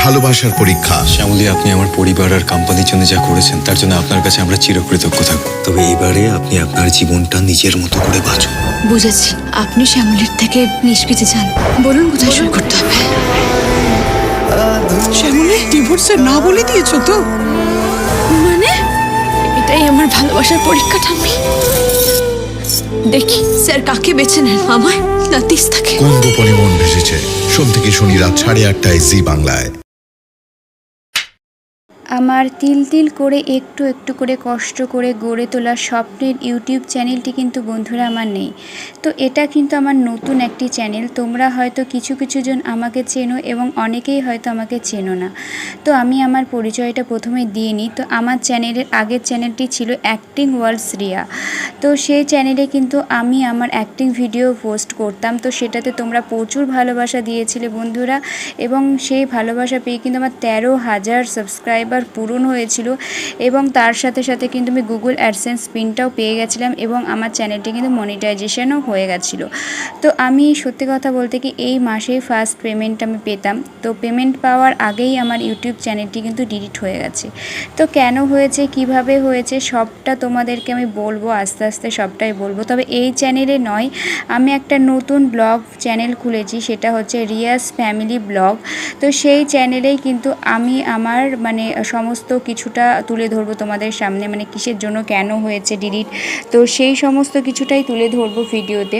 ভালোবাসার পরীক্ষা। শ্যামলী, আপনি আমার পরিবার আর কোম্পানির জন্য যা করেছেন তার জন্য আপনার কাছে আমরা চিরকৃতজ্ঞ থাকব। তবে এবারে আপনি আপনার জীবনটা নিজের মতো করে বাঁচুন। বুঝেছি, আপনি শ্যামলীর থেকে নিষ্কৃতি চান। বলুন কোথায় সই করতে হবে। শ্যামলী, ডিভোর্সে না বলে দিয়েছো তো? মানে এটাই আমার ভালোবাসার পরীক্ষা ঠাম্মি। দেখি স্যার কাকে বেছে নেন, আমায় না তিস্তাকে। কোন গোপনে মন ভেসেছে, সোম থেকে শনি রাত 8:30টায় জি বাংলায়। আমার তিল তিল করে একটু একটু করে কষ্ট করে গড়ে তোলা স্বপ্নের ইউটিউব চ্যানেলটি কিন্তু বন্ধুরা আমার নেই। তো এটা কিন্তু আমার নতুন একটি চ্যানেল। তোমরা হয়তো কিছু কিছু জন আমাকে চেনো এবং অনেকেই হয়তো আমাকে চেনো না। তো আমি আমার পরিচয়টা প্রথমে দিয়ে নিই। তো আমার চ্যানেলের আগের চ্যানেলটি ছিল অ্যাক্টিং ওয়ার্ল্ড রিয়া। তো সেই চ্যানেলে কিন্তু আমি আমার অ্যাক্টিং ভিডিও পোস্ট করতাম। তো সেটাতে তোমরা প্রচুর ভালোবাসা দিয়েছিলে বন্ধুরা, এবং সেই ভালোবাসা পেয়ে কিন্তু আমার 13,000 সাবস্ক্রাইবার পূরণ হয়েছিল, এবং তার সাথে সাথে কিন্তু আমি গুগল অ্যাডসেন্স পিনটাও পেয়ে গেছিলাম, এবং আমার চ্যানেলটি কিন্তু মনিটাইজেশনও হয়ে গেছিলো। তো আমি সত্যি কথা বলতে কি এই মাসেই ফার্স্ট পেমেন্ট আমি পেতাম। তো পেমেন্ট পাওয়ার আগেই আমার ইউটিউব চ্যানেলটি কিন্তু ডিলিট হয়ে গেছে। তো কেন হয়েছে, কিভাবে হয়েছে, সবটা তোমাদেরকে আমি বলবো, আস্তে আস্তে সবটাই বলবো। তবে এই চ্যানেলে নয়, আমি একটা নতুন ব্লগ চ্যানেল খুলেছি, সেটা হচ্ছে রিয়াস ফ্যামিলি ব্লগ। তো সেই চ্যানেলেই কিন্তু আমি আমার সমস্ত কিছুটা তুলে ধরবো তোমাদের সামনে, কিসের জন্য কেন হয়েছে ডিলিট, তো সেই সমস্ত কিছুটাই তুলে ধরবো ভিডিওতে।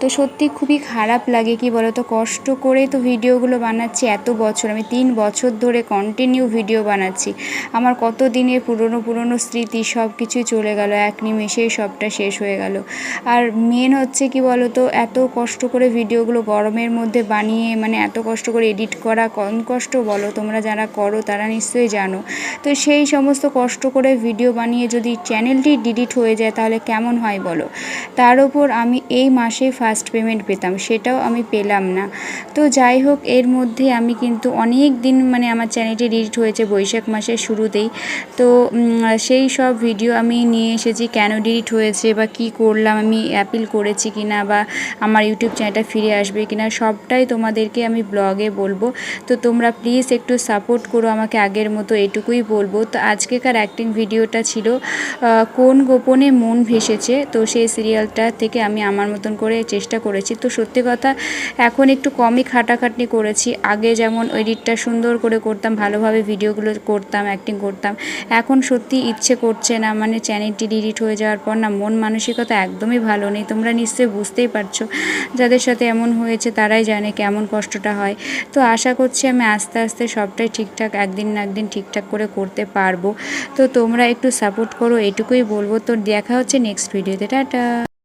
তো সত্যি খুবই খারাপ লাগে, কি বলো তো, কষ্ট করে তো ভিডিওগুলো বানাচ্ছি এত বছর, আমি 3 বছর ধরে কন্টিনিউ ভিডিও বানাচ্ছি। আমার কত দিনের পুরনো স্মৃতি সব কিছুই চলে গেল, এক নিমেষেই সবটা শেষ হয়ে গেল। আর মেন হচ্ছে কি বলো তো, এত কষ্ট করে ভিডিওগুলো গরমের মধ্যে বানিয়ে এত কষ্ট করে এডিট করা কম কষ্ট বলো, তোমরা যারা করো তারা নিশ্চয়ই জানো। তো সেই সমস্ত কষ্ট করে ভিডিও বানিয়ে যদি চ্যানেলটি ডিলিট হয়ে যায় তাহলে কেমন হয় বলো। তার উপর আমি এই মাসে ফার্স্ট পেমেন্ট পেতাম, সেটাও আমি পেলাম না। তো যাই হোক, এর মধ্যে আমি কিন্তু অনেক দিন আমার চ্যানেলটি ডিলিট হয়েছে বৈশাখ মাসের শুরুতেই। তো সেই সব ভিডিও আমি নিয়ে এসেছি, কেন ডিলিট হয়েছে বা কি করলাম, আমি অ্যাপিল করেছি কিনা, বা আমার ইউটিউব চ্যানেলটা ফিরে আসবে কিনা, সবটাই তোমাদেরকে আমি ব্লগে বলবো। তো তোমরা প্লিজ একটু সাপোর্ট করো আমাকে আগের মতো, এটুকুই বলবো। তো আজকেকার অ্যাক্টিং ভিডিওটা ছিল কোন গোপনে মন ভেসেছে। তো সেই সিরিয়ালটা থেকে আমি আমার মতন করে চেষ্টা করেছি। তো সত্যি কথা, এখন একটু কমই খাটাখাটনি করেছি। আগে যেমন এডিটটা সুন্দর করে করতাম, ভালোভাবে ভিডিওগুলো করতাম, অ্যাক্টিং করতাম, এখন সত্যি ইচ্ছে করছে না। চ্যানেলটি ডিলিট হয়ে যাওয়ার পর না, মন মানসিকতা একদমই ভালো নেই। তোমরা নিশ্চয়ই বুঝতেই পারছো, যাদের সাথে এমন হয়েছে তারাই জানে কেমন কষ্টটা হয়। তো আশা করছি আমি আস্তে আস্তে সবটাই ঠিকঠাক একদিন না একদিন ঠিকঠাক করে করতে পারবো। তো তোমরা একটু সাপোর্ট করো, এটুকুই বলবো। তো দেখা হচ্ছে নেক্সট ভিডিওতে। টাটা।